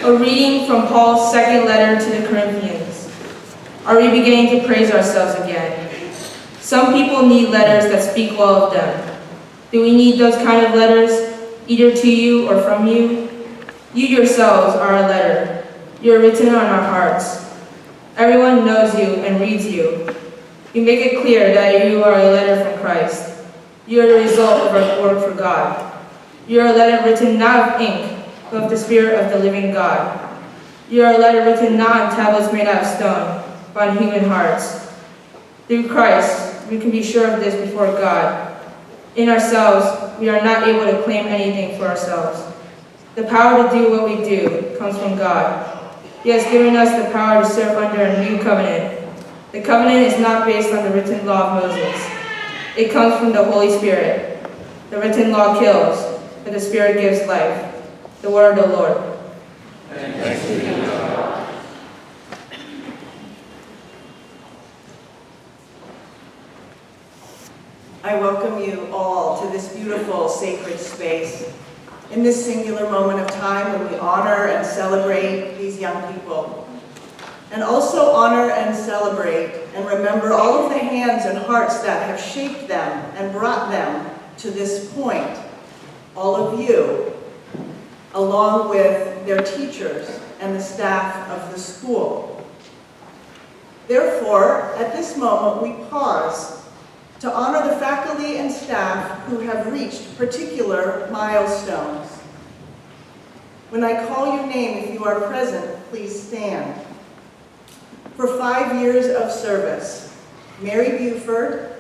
A reading from Paul's second letter to the Corinthians. Are we beginning to praise ourselves again? Some people need letters that speak well of them. Do we need those kind of letters, either to you or from you? You yourselves are a letter. You are written on our hearts. Everyone knows you and reads you. You make it clear that you are a letter from Christ. You are the result of our work for God. You are a letter written not of ink, but of the Spirit of the living God. You are a letter written not on tablets made out of stone, but on human hearts. Through Christ, we can be sure of this before God. In ourselves, we are not able to claim anything for ourselves. The power to do what we do comes from God. He has given us the power to serve under a new covenant. The covenant is not based on the written law of Moses. It comes from the Holy Spirit. The written law kills, but the Spirit gives life. The word of the Lord. Thanks be to God. I welcome you all to this beautiful sacred space in this singular moment of time when we honor and celebrate these young people. And also honor and celebrate and remember all of the hands and hearts that have shaped them and brought them to this point. All of you, along with their teachers and the staff of the school. Therefore, at this moment, we pause to honor the faculty and staff who have reached particular milestones. When I call your name, if you are present, please stand. For 5 years of service, Mary Buford,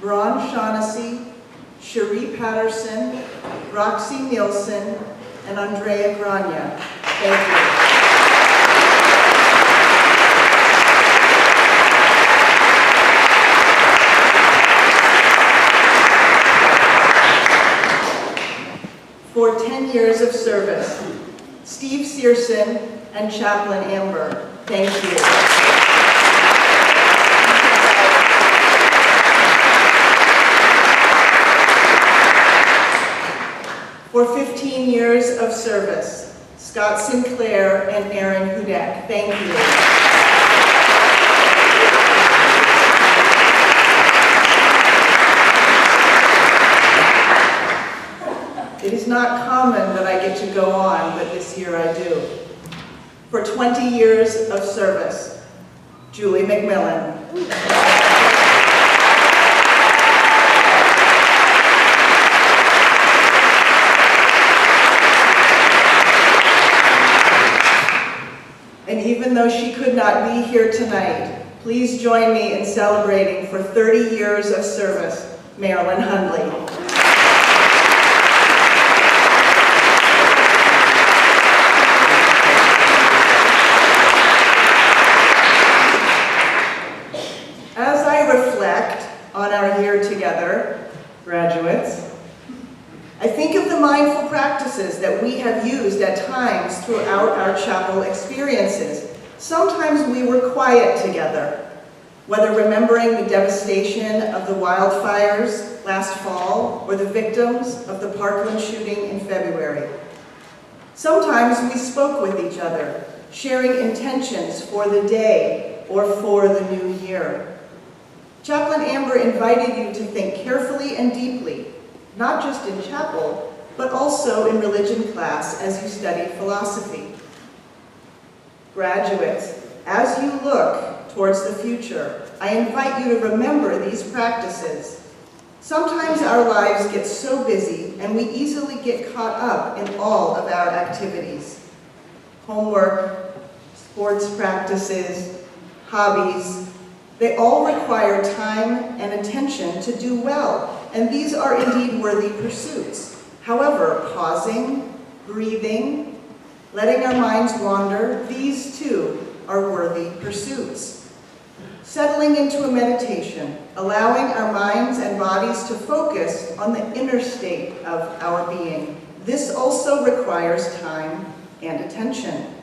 Braun Shaughnessy, Cherie Patterson, Roxy Nielsen, and Andrea Grania. Thank you. For 10 years of service, Steve Searson and Chaplain Amber. Thank you. For 15 years of service, Scott Sinclair and Aaron Hudek. Thank you. It is not common that I get to go on, but this year I do. For 20 years of service, Julie McMillan. And even though she could not be here tonight, please join me in celebrating for 30 years of service, Marilyn Hundley. As I reflect on our year together, graduates, I think of the mindful practices that we have used at times throughout our chapel experiences. Sometimes we were quiet together, whether remembering the devastation of the wildfires last fall or the victims of the Parkland shooting in February. Sometimes we spoke with each other, sharing intentions for the day or for the new year. Chaplain Amber invited you to think carefully and deeply, not just in chapel, but also in religion class as you studied philosophy. Graduates, as you look towards the future, I invite you to remember these practices. Sometimes our lives get so busy and we easily get caught up in all of our activities. Homework, sports practices, hobbies, they all require time and attention to do well, and these are indeed worthy pursuits. However, pausing, breathing, letting our minds wander, these too are worthy pursuits. Settling into a meditation, allowing our minds and bodies to focus on the inner state of our being. This also requires time and attention.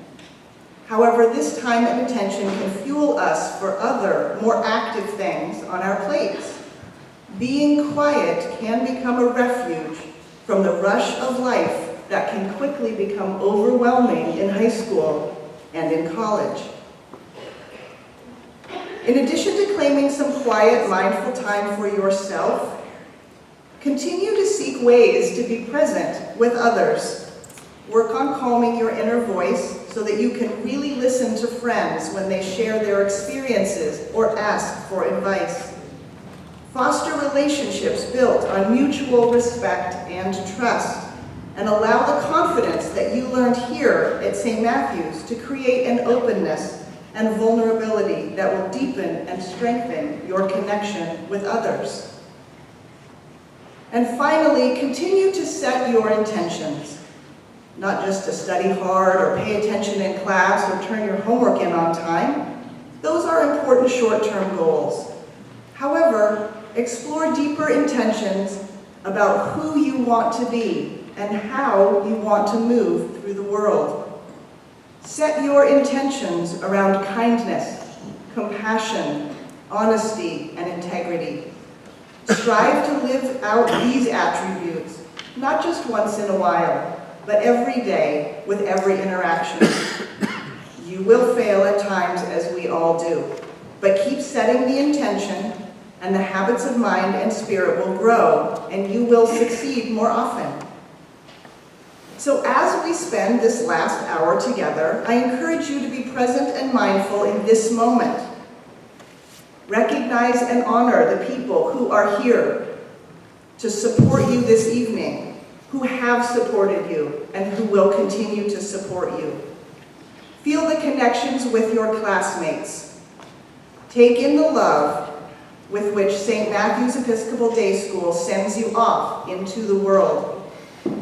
However, this time and attention can fuel us for other, more active things on our plates. Being quiet can become a refuge from the rush of life that can quickly become overwhelming in high school and in college. In addition to claiming some quiet, mindful time for yourself, continue to seek ways to be present with others. Work on calming your inner voice so that you can really listen to friends when they share their experiences or ask for advice. Foster relationships built on mutual respect and trust, and allow the confidence that you learned here at St. Matthew's to create an openness and vulnerability that will deepen and strengthen your connection with others. And finally, continue to set your intentions, not just to study hard or pay attention in class or turn your homework in on time. Those are important short-term goals. However, explore deeper intentions about who you want to be and how you want to move through the world. Set your intentions around kindness, compassion, honesty, and integrity. Strive to live out these attributes, not just once in a while, but every day with every interaction. You will fail at times, as we all do, but keep setting the intention, and the habits of mind and spirit will grow, and you will succeed more often. So as we spend this last hour together, I encourage you to be present and mindful in this moment. Recognize and honor the people who are here to support you this evening, who have supported you, and who will continue to support you. Feel the connections with your classmates. Take in the love with which St. Matthew's Episcopal Day School sends you off into the world.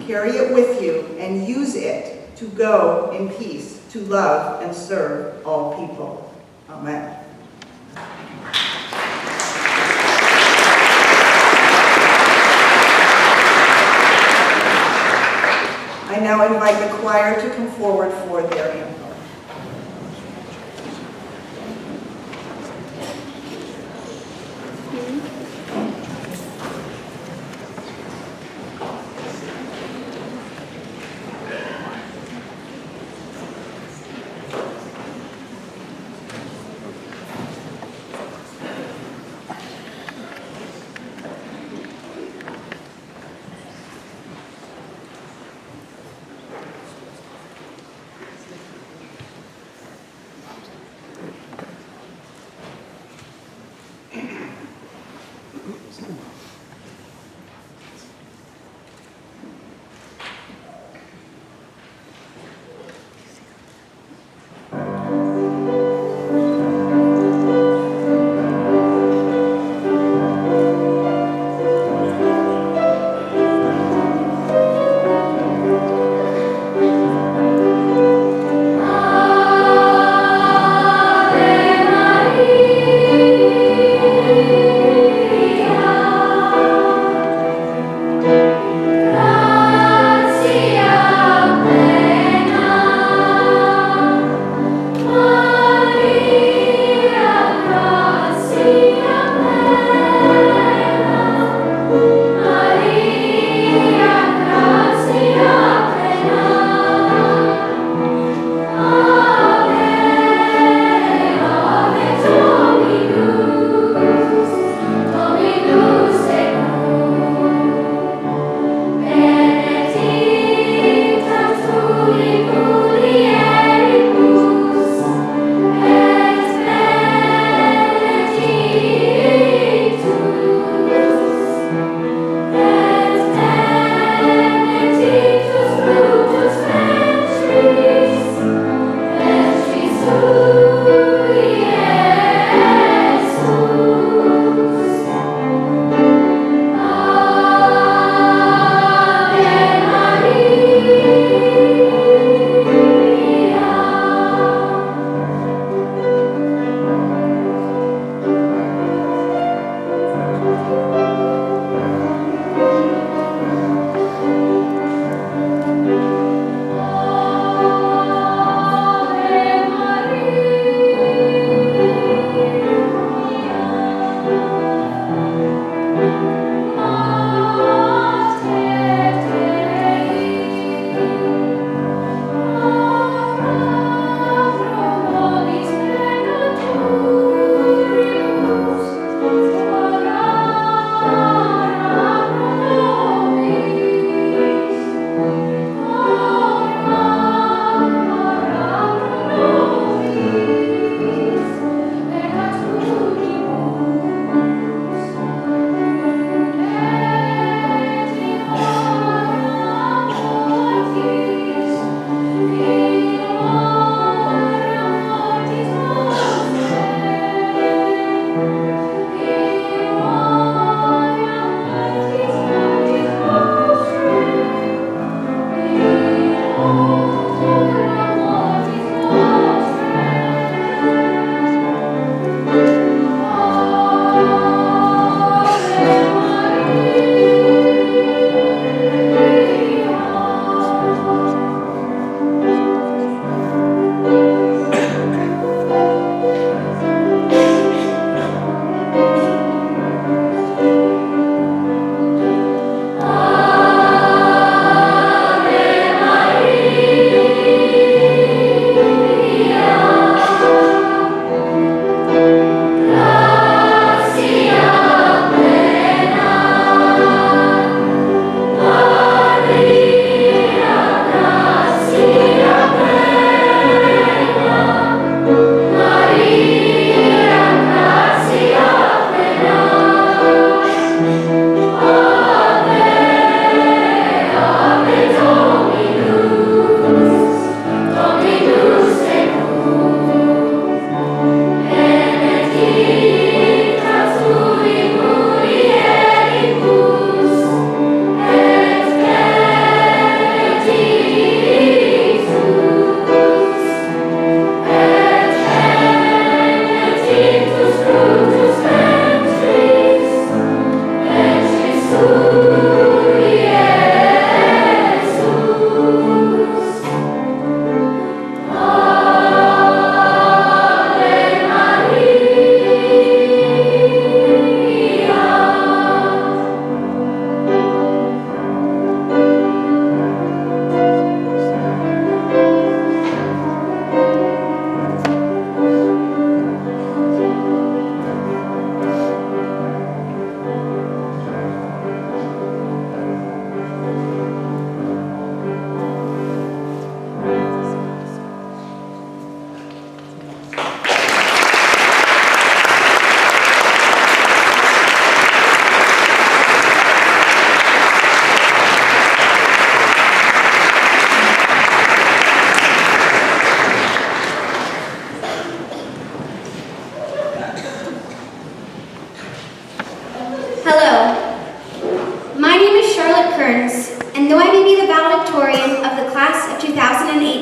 Carry it with you and use it to go in peace, to love and serve all people. Amen. I now invite the choir to come forward for their hymn.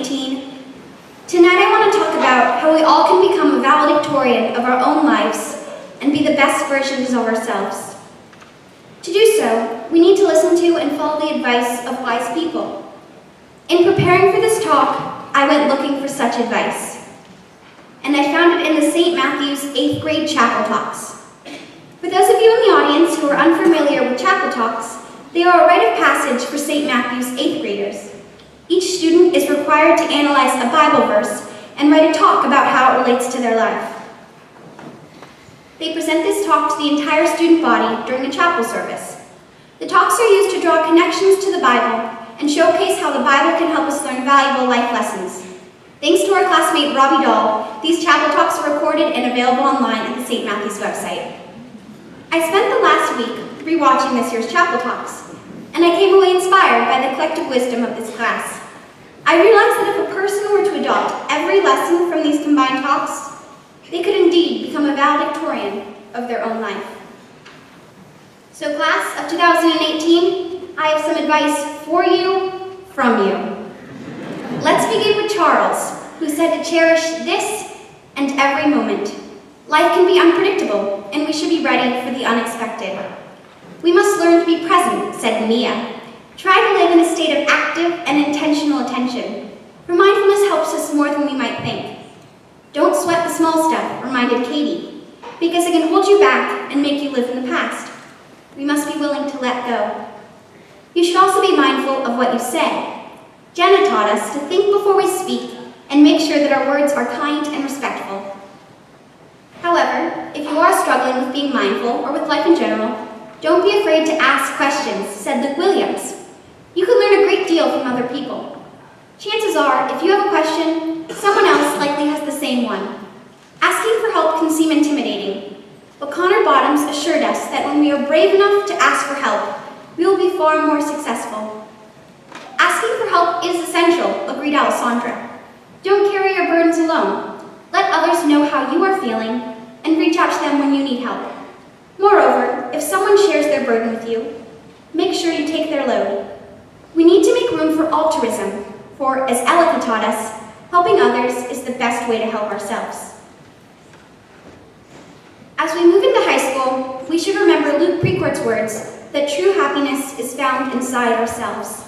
2018. Tonight I want to talk about how we all can become a valedictorian of our own lives and be the best versions of ourselves. To do so, we need to listen to and follow the advice of wise people. In preparing for this talk, I went looking for such advice, and I found it in the St. Matthew's 8th grade chapel talks. For those of you in the audience who are unfamiliar with chapel talks, they are a rite of passage for St. Matthew's 8th graders. Each student is required to analyze a Bible verse and write a talk about how it relates to their life. They present this talk to the entire student body during the chapel service. The talks are used to draw connections to the Bible and showcase how the Bible can help us learn valuable life lessons. Thanks to our classmate Robbie Dahl, these chapel talks are recorded and available online at the St. Matthew's website. I spent the last week rewatching this year's chapel talks, and I came away inspired by the collective wisdom of this class. I realized that if a person were to adopt every lesson from these combined talks, they could indeed become a valedictorian of their own life. So class of 2018, I have some advice for you, from you. Let's begin with Charles, who said to cherish this and every moment. Life can be unpredictable, and we should be ready for the unexpected. We must learn to be present, said Mia. Try to live in a state of active and intentional attention, for mindfulness helps us more than we might think. Don't sweat the small stuff, reminded Katie, because it can hold you back and make you live in the past. We must be willing to let go. You should also be mindful of what you say. Jenna taught us to think before we speak and make sure that our words are kind and respectful. However, if you are struggling with being mindful or with life in general, don't be afraid to ask questions, said Luke Williams. You can learn a great deal from other people. Chances are, if you have a question, someone else likely has the same one. Asking for help can seem intimidating, but Connor Bottoms assured us that when we are brave enough to ask for help, we will be far more successful. Asking for help is essential, agreed Alessandra. Don't carry your burdens alone. Let others know how you are feeling and reach out to them when you need help. Moreover, if someone shares their burden with you, make sure you take their load. We need to make room for altruism, for, as Elika taught us, helping others is the best way to help ourselves. As we move into high school, we should remember Luke Precourt's words that true happiness is found inside ourselves.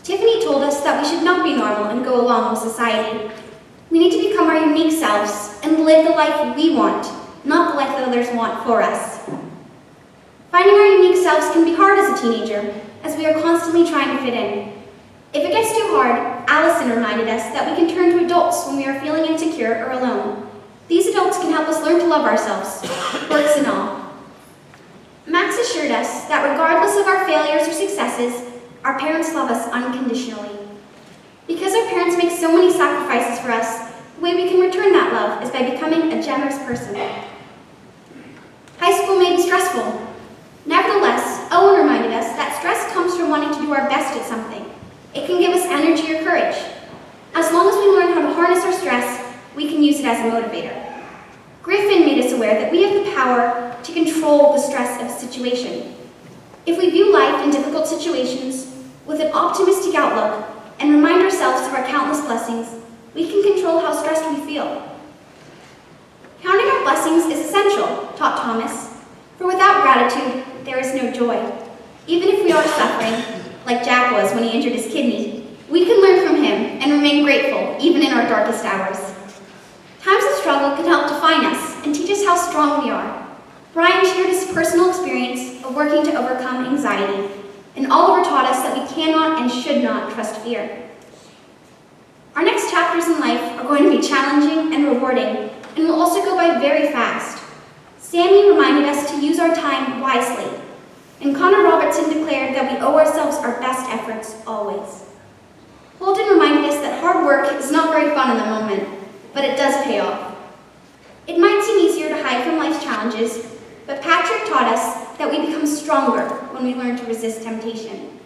Tiffany told us that we should not be normal and go along with society. We need to become our unique selves and live the life we want, not the life that others want for us. Finding our unique selves can be hard as a teenager, as we are constantly trying to fit in. If it gets too hard, Allison reminded us that we can turn to adults when we are feeling insecure or alone. These adults can help us learn to love ourselves, quirks and all. Max assured us that regardless of our failures or successes, our parents love us unconditionally. Because our parents make so many sacrifices for us, the way we can return that love is by becoming a generous person. High school may be stressful. Nevertheless, Owen reminded us that stress comes from wanting to do our best at something. It can give us energy or courage. As long as we learn how to harness our stress, we can use it as a motivator. Griffin made us aware that we have the power to control the stress of a situation. If we view life in difficult situations with an optimistic outlook and remind ourselves of our countless blessings, we can control how stressed we feel. Counting our blessings is essential, taught Thomas, for without gratitude, there is no joy. Even if we are suffering, like Jack was when he injured his kidney, we can learn from him and remain grateful, even in our darkest hours. Times of struggle can help define us and teach us how strong we are. Brian shared his personal experience of working to overcome anxiety, and Oliver taught us that we cannot and should not trust fear. Our next chapters in life are going to be challenging and rewarding, and will also go by very fast. Sammy reminded us to use our time wisely, and Connor Robertson declared that we owe ourselves our best efforts always. Holden reminded us that hard work is not very fun in the moment, but it does pay off. It might seem easier to hide from life's challenges, but Patrick taught us that we become stronger when we learn to resist temptation.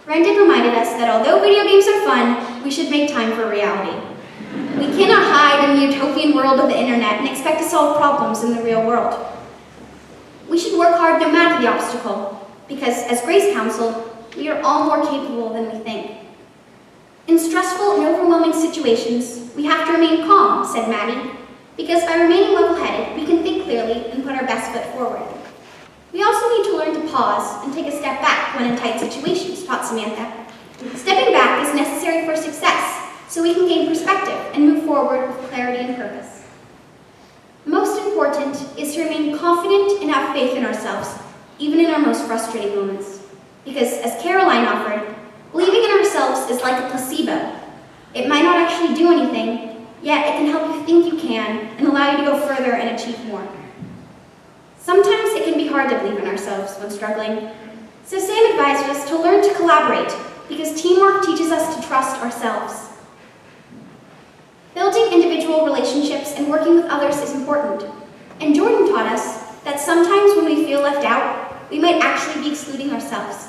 Brendan reminded us that although video games are fun, we should make time for reality. We cannot hide in the utopian world of the internet and expect to solve problems in the real world. We should work hard no matter the obstacle, because as Grace counseled, we are all more capable than we think. In stressful and overwhelming situations, we have to remain calm, said Maddie, because by remaining level-headed, we can think clearly and put our best foot forward. We also need to learn to pause and take a step back when in tight situations, taught Samantha. Stepping back is necessary for success, so we can gain perspective and move forward with clarity and purpose. Most important is to remain confident and have faith in ourselves, even in our most frustrating moments. Because, as Caroline offered, believing in ourselves is like a placebo. It might not actually do anything, yet it can help you think you can and allow you to go further and achieve more. Sometimes it can be hard to believe in ourselves when struggling, so Sam advised us to learn to collaborate, because teamwork teaches us to trust ourselves. Building individual relationships and working with others is important, and Jordan taught us that sometimes when we feel left out, we might actually be excluding ourselves.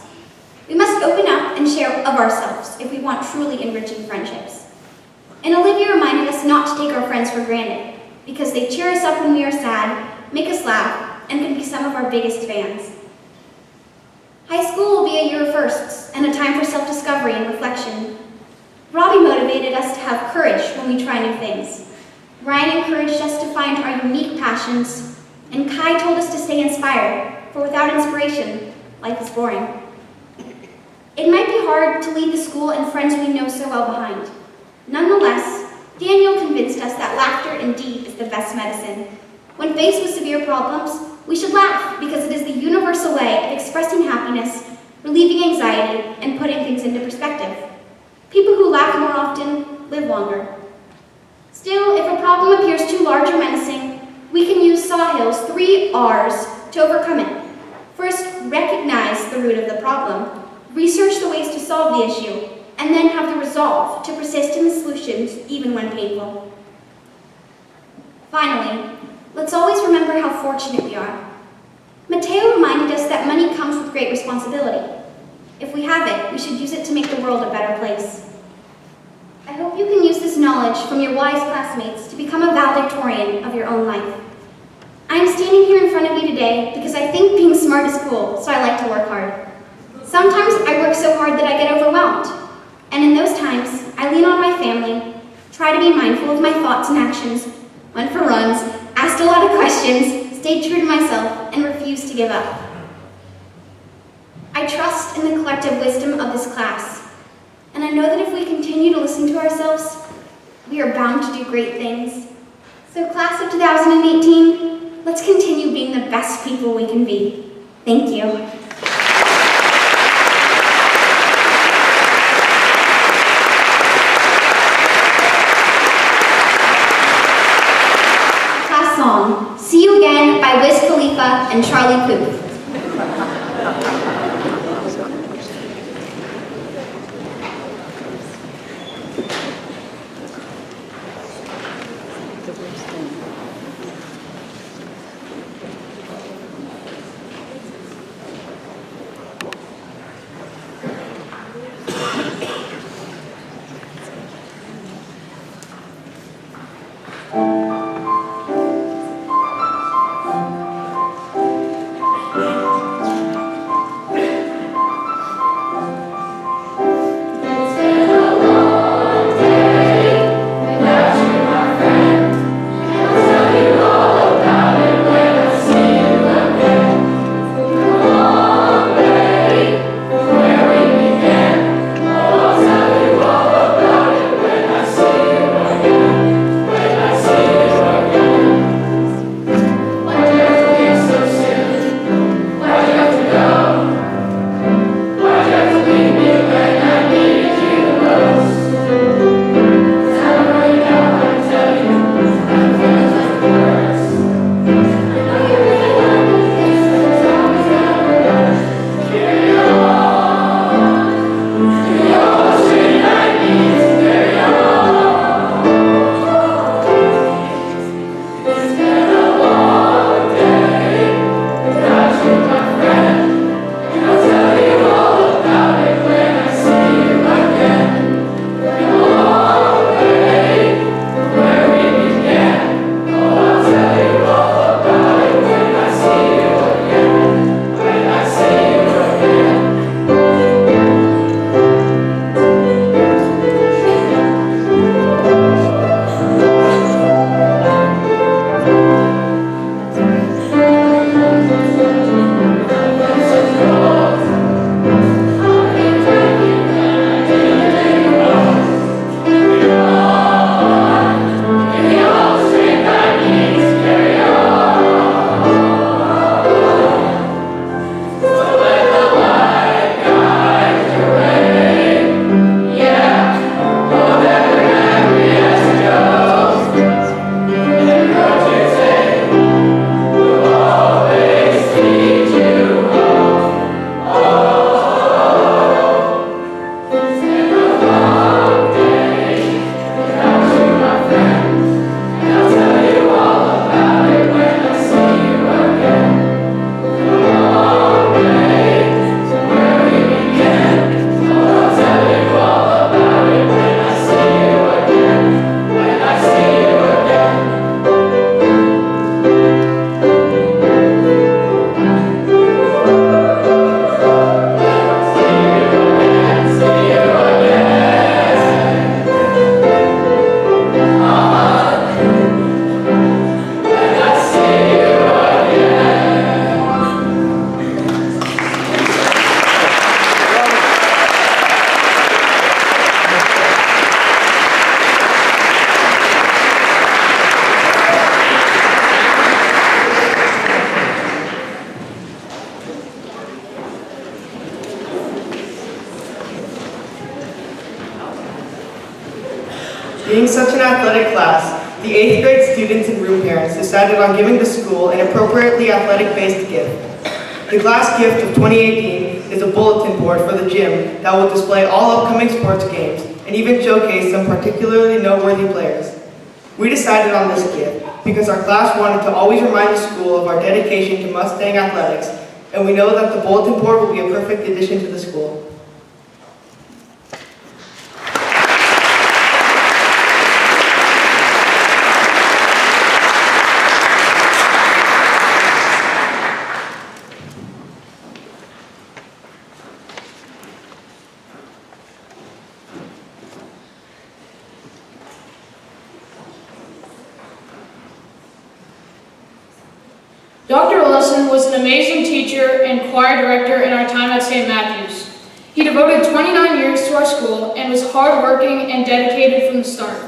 We must open up and share of ourselves if we want truly enriching friendships. And Olivia reminded us not to take our friends for granted, because they cheer us up when we are sad, make us laugh, and can be some of our biggest fans. High school will be a year of firsts and a time for self-discovery and reflection. Robbie motivated us to have courage when we try new things. Ryan encouraged us to find our unique passions, and Kai told us to stay inspired, for without inspiration, life is boring. It might be hard to leave the school and friends we know so well behind. Nonetheless, Daniel convinced us that laughter indeed is the best medicine. When faced with severe problems, we should laugh because it is the universal way of expressing happiness, relieving anxiety, and putting things into perspective. People who laugh more often live longer. Still, if a problem appears too large or menacing, we can use Sahil's 3 R's to overcome it. First, recognize the root of the problem, research the ways to solve the issue, and then have the resolve to persist in the solutions even when painful. Finally, let's always remember how fortunate we are. Mateo reminded us that money comes with great responsibility. If we have it, we should use it to make the world a better place. I hope you can use this knowledge from your wise classmates to become a valedictorian of your own life. I am standing here in front of you today because I think being smart is cool, so I like to work hard. Sometimes I work so hard that I get overwhelmed, and in those times, I lean on my family, try to be mindful of my thoughts and actions, went for runs, asked a lot of questions, stayed true to myself, and refused to give up. I trust in the collective wisdom of this class, and I know that if we continue to listen to ourselves, we are bound to do great things. So class of 2018, let's continue being the best people we can be. Thank you. Song, See You Again by Wiz Khalifa and Charlie Puth. athletic class, the 8th grade students and room parents decided on giving the school an appropriately athletic-based gift. The class gift of 2018 is a bulletin board for the gym that will display all upcoming sports games and even showcase some particularly noteworthy players. We decided on this gift because our class wanted to always remind the school of our dedication to Mustang athletics, and we know that the bulletin board will be a perfect addition to the school. Dr. Wilson was an amazing teacher and choir director in our time at St. Matthew's. He devoted 29 years to our school and was hardworking and dedicated from the start.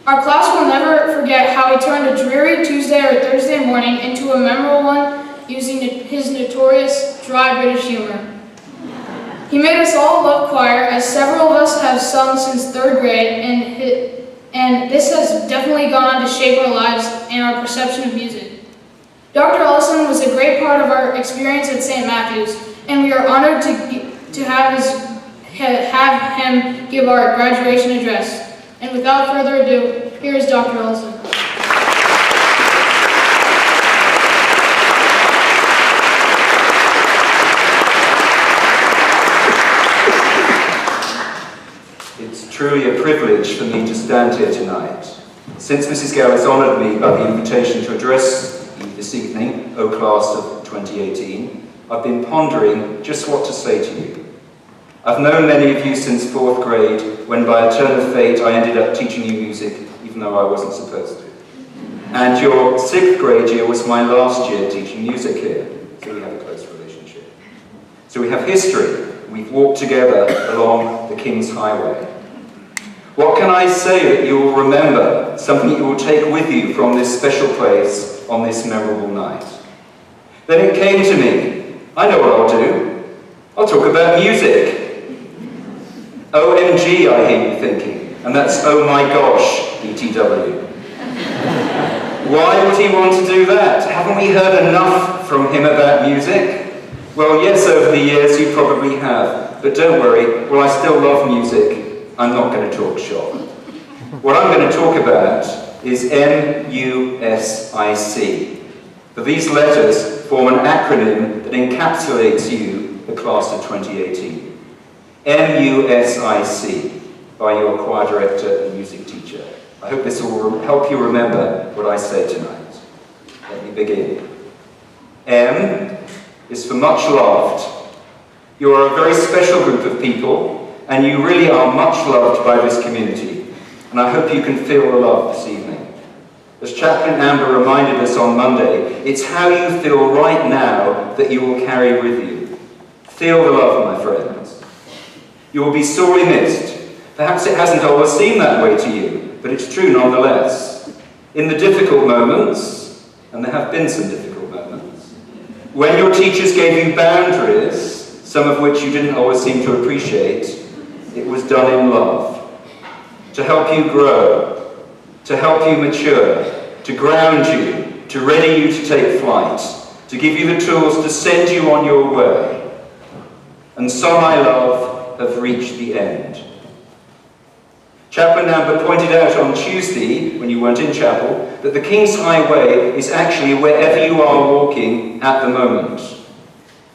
Our class will never forget how he turned a dreary Tuesday or Thursday morning into a memorable one using his notorious dry British humor. He made us all love choir, as several of us have sung since 3rd grade, and this has definitely gone on to shape our lives and our perception of music. Dr. Ellison was a great part of our experience at St. Matthew's, and we are honored to have him give our graduation address. And without further ado, here is Dr. Ellison. It's truly a privilege for me to stand here tonight. Since Mrs. Gale has honoured me by the invitation to address this evening, O Class of 2018, I've been pondering just what to say to you. I've known many of you since 4th grade, when by a turn of fate I ended up teaching you music, even though I wasn't supposed to. And your 6th grade year was my last year teaching music here, so we have a close relationship. So we have history. We've walked together along the King's Highway. What can I say that you will remember, something you will take with you from this special place on this memorable night? Then it came to me, I know what I'll do. I'll talk about music. OMG, I hear you thinking, and that's oh my gosh, BTW. Why would he want to do that? Haven't we heard enough from him about music? Well, yes, over the years you probably have, but don't worry, while I still love music, I'm not going to talk shop. What I'm going to talk about is MUSIC. For these letters form an acronym that encapsulates you, the class of 2018. MUSIC, by your choir director and music teacher. I hope this will help you remember what I say tonight. Let me begin. M is for much loved. You are a very special group of people, and you really are much loved by this community, and I hope you can feel the love this evening. As Chaplain Amber reminded us on Monday, it's how you feel right now that you will carry with you. Feel the love, my friends. You will be sorely missed. Perhaps it hasn't always seemed that way to you, but it's true nonetheless. In the difficult moments, and there have been some difficult moments, when your teachers gave you boundaries, some of which you didn't always seem to appreciate, it was done in love, to help you grow, to help you mature, to ground you, to ready you to take flight, to give you the tools to send you on your way. And some, I love, have reached the end. Chaplain Amber pointed out on Tuesday, when you weren't in chapel, that the King's Highway is actually wherever you are walking at the moment.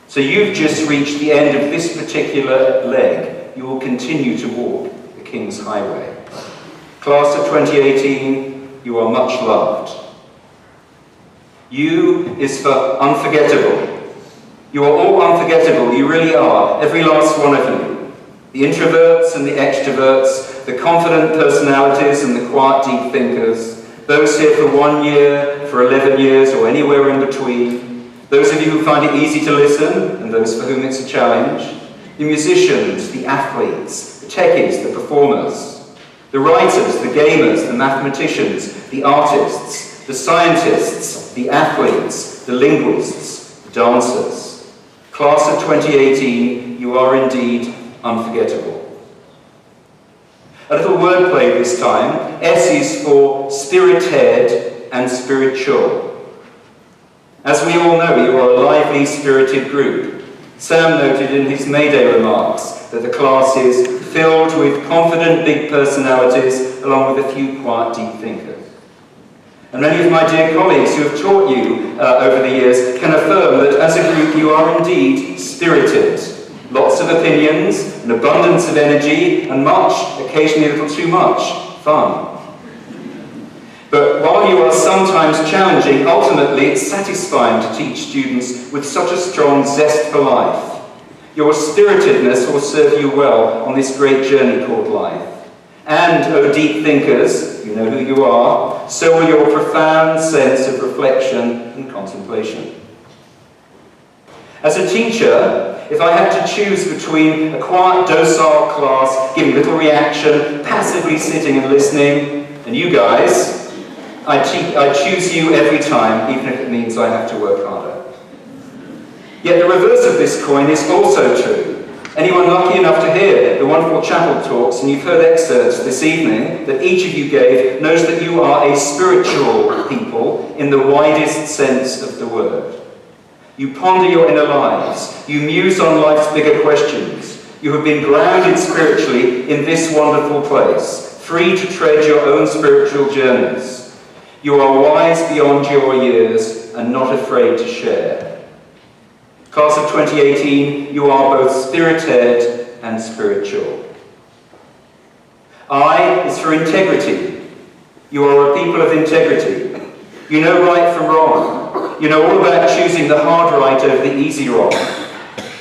So you've just reached the end of this particular leg. You will continue to walk the King's Highway. Class of 2018, you are much loved. U is for unforgettable. You are all unforgettable, you really are, every last one of you. The introverts and the extroverts, the confident personalities and the quiet deep thinkers, those here for 1 year, for 11 years, or anywhere in between, those of you who find it easy to listen, and those for whom it's a challenge, the musicians, the athletes, the techies, the performers, the writers, the gamers, the mathematicians, the artists, the scientists, the athletes, the linguists, the dancers. Class of 2018, you are indeed unforgettable. A little wordplay this time. S is for spirited and spiritual. As we all know, you are a lively, spirited group. Sam noted in his May Day remarks that the class is filled with confident, big personalities, along with a few quiet, deep thinkers. And many of my dear colleagues who have taught you over the years can affirm that as a group you are indeed spirited. Lots of opinions, an abundance of energy, and much, occasionally a little too much, fun. But while you are sometimes challenging, ultimately it's satisfying to teach students with such a strong zest for life. Your spiritedness will serve you well on this great journey called life. And, oh deep thinkers, you know who you are, so will your profound sense of reflection and contemplation. As a teacher, if I had to choose between a quiet, docile class, giving little reaction, passively sitting and listening, and you guys, I choose you every time, even if it means I have to work harder. Yet the reverse of this coin is also true. Anyone lucky enough to hear the wonderful chapel talks, and you've heard excerpts this evening that each of you gave, knows that you are a spiritual people in the widest sense of the word. You ponder your inner lives. You muse on life's bigger questions. You have been grounded spiritually in this wonderful place, free to tread your own spiritual journeys. You are wise beyond your years and not afraid to share. Class of 2018, you are both spirited and spiritual. I is for integrity. You are a people of integrity. You know right from wrong. You know all about choosing the hard right over the easy wrong.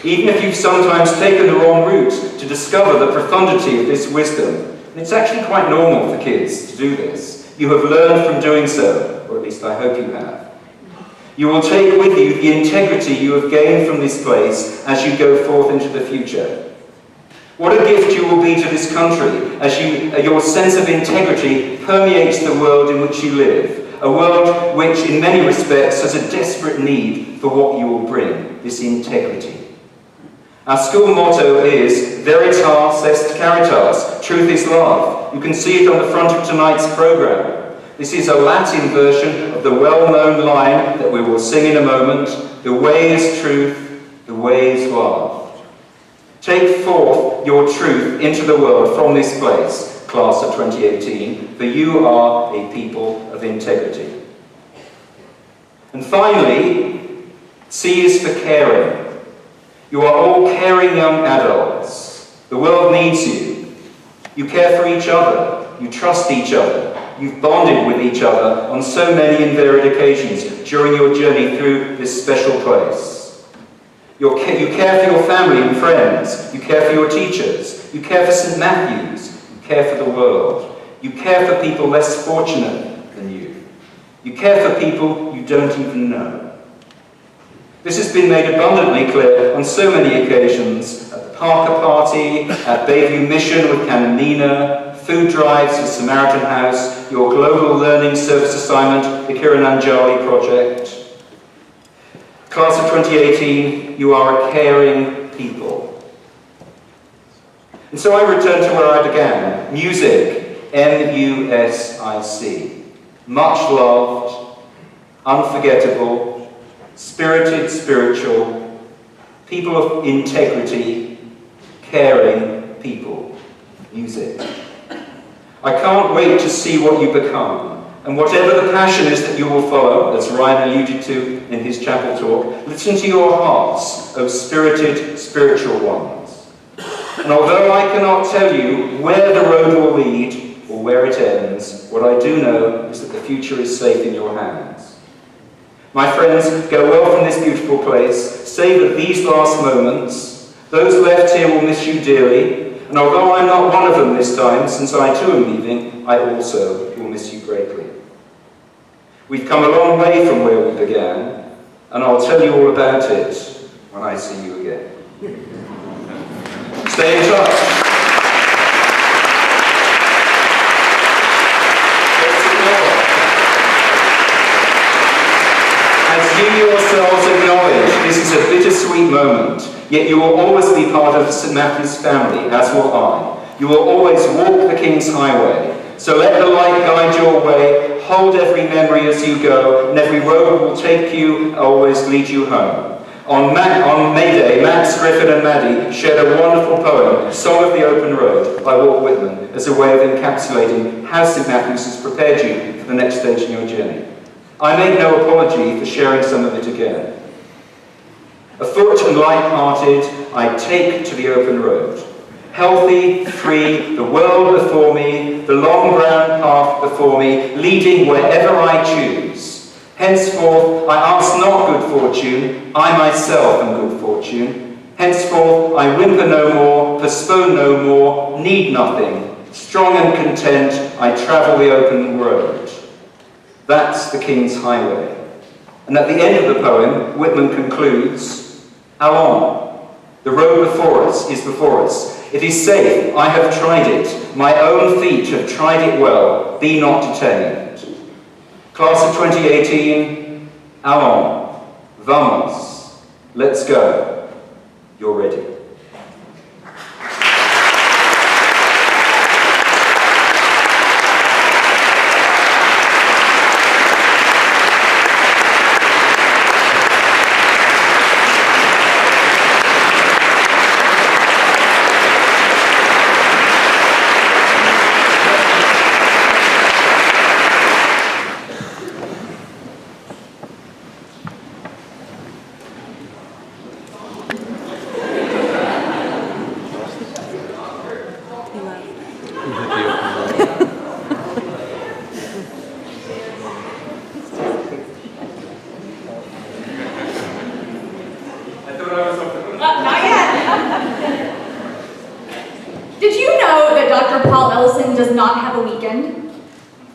Even if you've sometimes taken the wrong route to discover the profundity of this wisdom, and it's actually quite normal for kids to do this. You have learned from doing so, or at least I hope you have. You will take with you the integrity you have gained from this place as you go forth into the future. What a gift you will be to this country as your sense of integrity permeates the world in which you live, a world which in many respects has a desperate need for what you will bring, this integrity. Our school motto is Veritas est Caritas, truth is love. You can see it on the front of tonight's programme. This is a Latin version of the well-known line that we will sing in a moment, the way is truth, the way is love. Take forth your truth into the world from this place, class of 2018, for you are a people of integrity. And finally, C is for caring. You are all caring young adults. The world needs you. You care for each other. You trust each other. You've bonded with each other on so many and varied occasions during your journey through this special place. You care for your family and friends. You care for your teachers. You care for St. Matthew's. You care for the world. You care for people less fortunate than you. You care for people you don't even know. This has been made abundantly clear on so many occasions at the Parker Party, at Bayview Mission with Canon Nina, food drives with Samaritan House, your Global Learning Service assignment, the Kirananjali Project. Class of 2018, you are a caring people. And so I return to where I began, music, M-U-S-I-C. Much loved, unforgettable, spirited, spiritual, people of integrity, caring people. Music. I can't wait to see what you become, and whatever the passion is that you will follow, as Ryan alluded to in his chapel talk, listen to your hearts, O spirited, spiritual ones. And although I cannot tell you where the road will lead or where it ends, what I do know is that the future is safe in your hands. My friends, go well from this beautiful place, savor these last moments. Those left here will miss you dearly. And although I'm not one of them this time, since I too am leaving, I also will miss you greatly. We've come a long way from where we began, and I'll tell you all about it when I see you again. Stay in touch. As you yourselves acknowledge, this is a bittersweet moment. Yet you will always be part of the St. Matthew's family, as will I. You will always walk the King's Highway. So let the light guide your way, hold every memory as you go, and every road will take you, always lead you home. On May Day, Max, Griffin and Maddie shared a wonderful poem, Song of the Open Road, by Walt Whitman, as a way of encapsulating how St Matthew's has prepared you for the next stage in your journey. I make no apology for sharing some of it again. Afoot and light-hearted, I take to the open road. Healthy, free, the world before me, the long brown path before me, leading wherever I choose. Henceforth, I ask not good fortune, I myself am good fortune. Henceforth, I whimper no more, postpone no more, need nothing. Strong and content, I travel the open road. That's the King's Highway. And at the end of the poem, Whitman concludes, Allons, the road before us is before us. It is safe, I have tried it. My own feet have tried it well. Be not detained. Class of 2018, allons, vamos, let's go. You're ready. Not yet. Did you know that Dr. Paul Ellison does not have a weekend?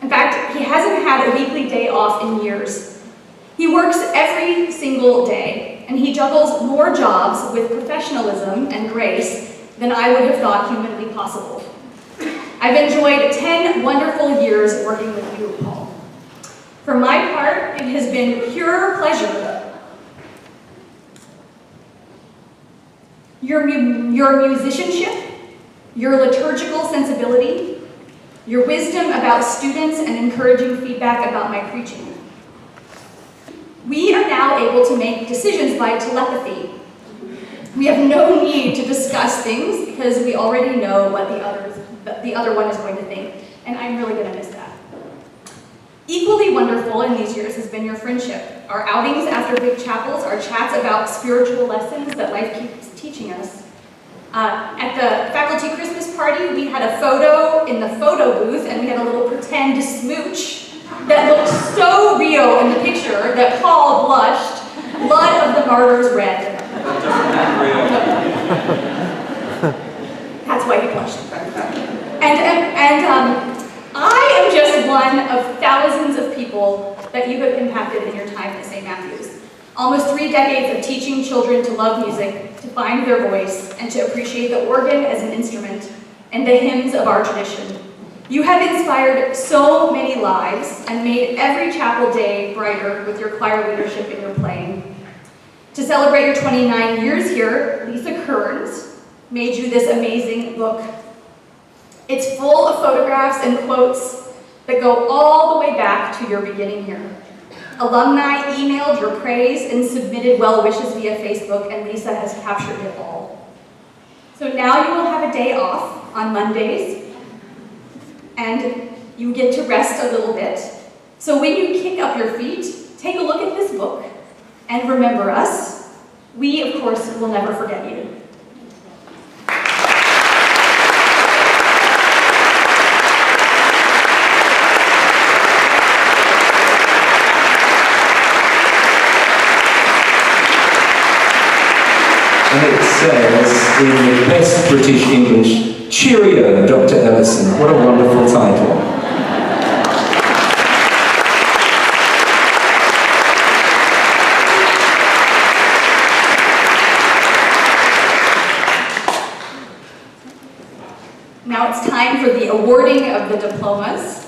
In fact, he hasn't had a weekly day off in years. He works every single day, and he juggles more jobs with professionalism and grace than I would have thought humanly possible. I've enjoyed 10 wonderful years working with you, Paul. For my part, it has been pure pleasure. Your musicianship, your liturgical sensibility, your wisdom about students and encouraging feedback about my preaching. We are now able to make decisions by telepathy. We have no need to discuss things because we already know what the other one is going to think, and I'm really going to miss that. Equally wonderful in these years has been your friendship. Our outings after big chapels, our chats about spiritual lessons that life keeps teaching us. At the faculty Christmas party, we had a photo in the photo booth, and we had a little pretend smooch that looked so real in the picture that Paul blushed, blood of the martyrs red. That's why he blushed. I am just one of thousands of people that you have impacted in your time at St. Matthew's. Almost 3 decades of teaching children to love music, to find their voice, and to appreciate the organ as an instrument, and the hymns of our tradition. You have inspired so many lives and made every chapel day brighter with your choir leadership and your playing. To celebrate your 29 years here, Lisa Kearns made you this amazing book. It's full of photographs and quotes that go all the way back to your beginning here. Alumni emailed your praise and submitted well wishes via Facebook, and Lisa has captured it all. So now you will have a day off on Mondays, and you get to rest a little bit. So when you kick up your feet, take a look at this book, and remember us. We, of course, will never forget you. And it says in the best British English, cheerio, Dr. Ellison. What a wonderful title. Now it's time for the awarding of the diplomas.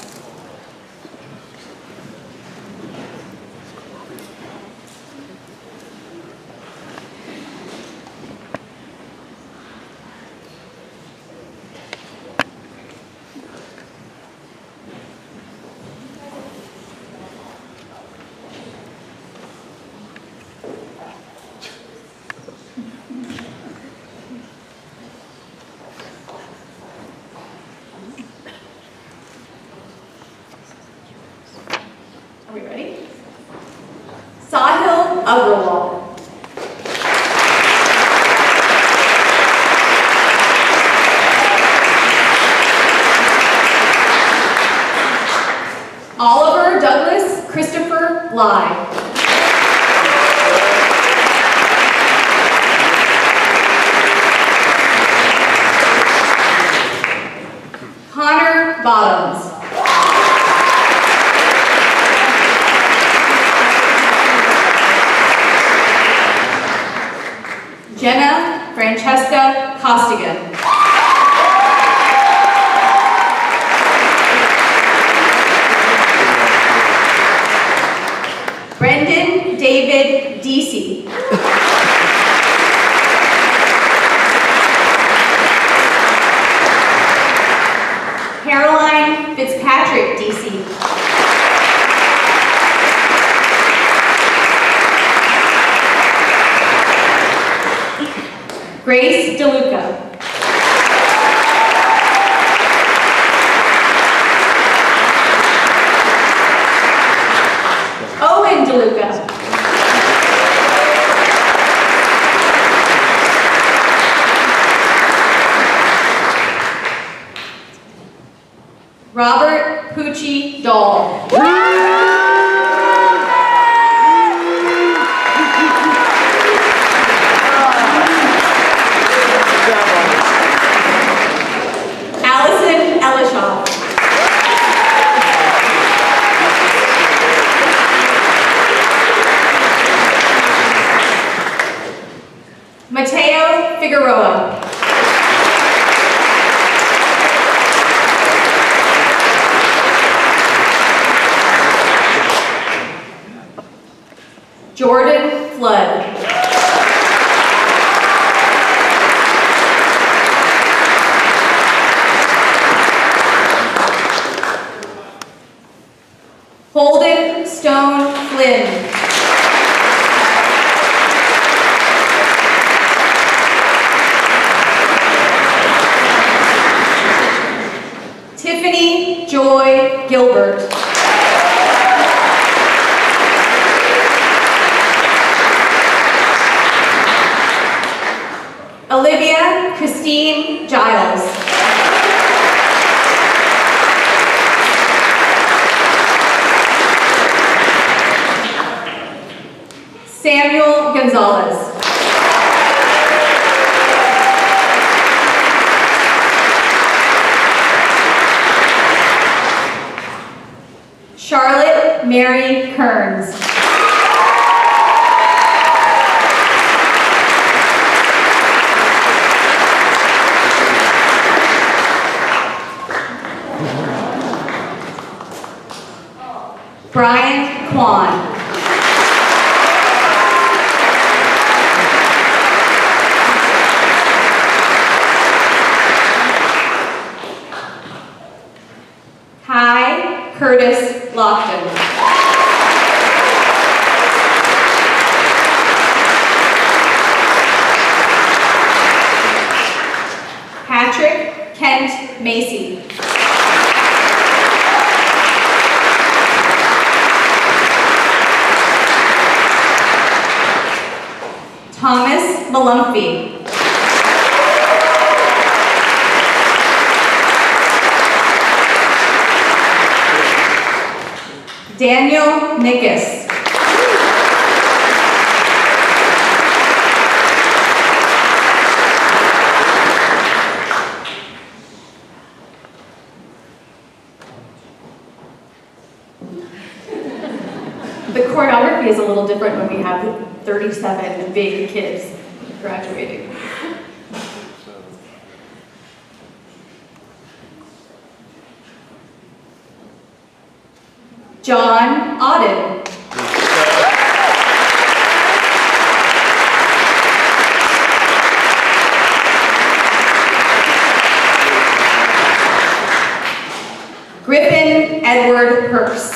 we ready? Sahil Agrawal. Oliver Douglas Christopher Bly. Connor Bottoms. Jenna Francesca Costigan. Brendan David Deasy. Caroline Fitzpatrick Deasy. Grace DeLuca. Owen DeLuca. Robert Pucci Dahl. Allison Ellishaw. Mateo Figueroa. Jordan Flood. Holden Stone Flynn. Tiffany Joy Gilbert. Olivia Christine Giles. Samuel Gonzalez. Charlotte Mary Kearns. Brian Kwan. Kai Curtis Lofton. Patrick Kent Macy. Thomas Malumphy. Daniel Nickus. The choreography is a little different when we have 37 big kids graduating. John Auden. Griffin Edward Hurst.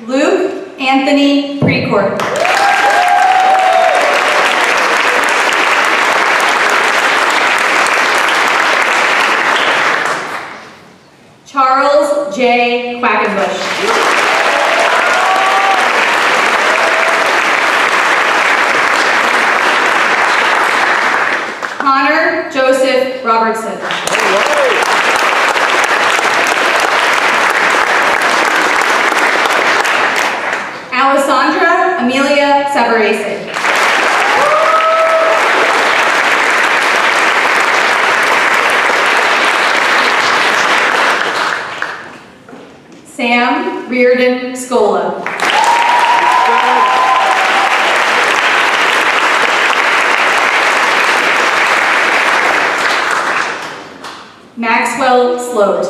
Luke Anthony Precourt. J. Quackenbush. Connor Joseph Robertson. Alessandra Amelia Savarese. Sam Reardon Scola. Maxwell Sloat.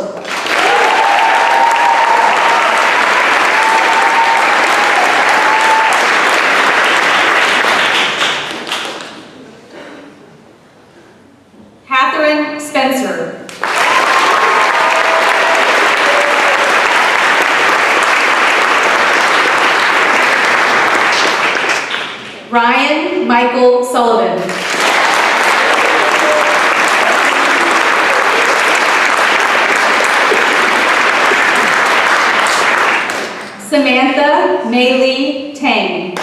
Catherine Spencer. Ryan Michael Sullivan. Samantha Maylee Tang.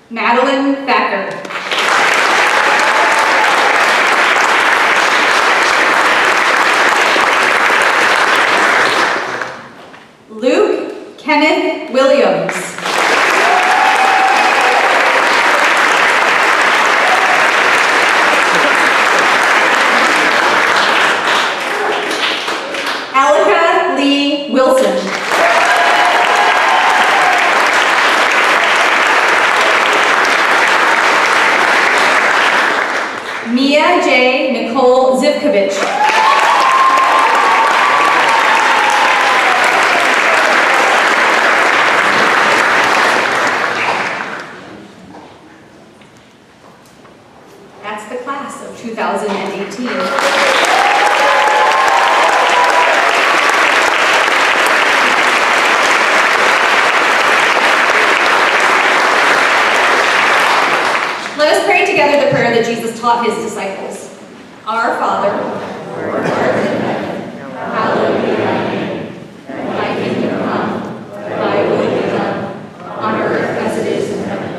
Madeline Thacker. Luke Kenneth Williams. Alika Lee Wilson. Mia J. Nicole Zivkovich. That's the class of 2018. Let us pray together the prayer that Jesus taught his disciples. Our Father, who art in heaven, hallowed be thy name. Thy kingdom come, thy will be done, on earth as it is in heaven.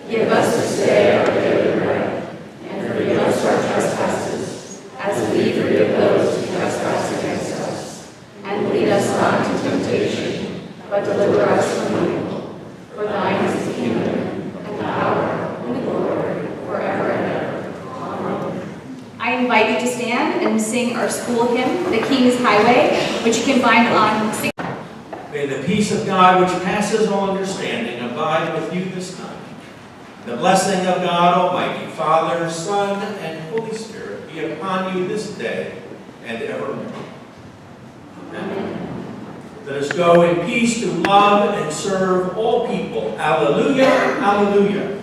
Give us this day our daily bread, and forgive us our trespasses, as we forgive those who trespass against us. And lead us not into temptation, but deliver us from evil. For thine is the kingdom, and the power, and the glory, forever and ever. Amen. I invite you to stand and sing our school hymn, The King's Highway, which you can find on... May the peace of God, which passes all understanding, abide with you this night. The blessing of God Almighty, Father, Son, and Holy Spirit be upon you this day and evermore. Amen. Let us go in peace to love and serve all people. Alleluia, alleluia.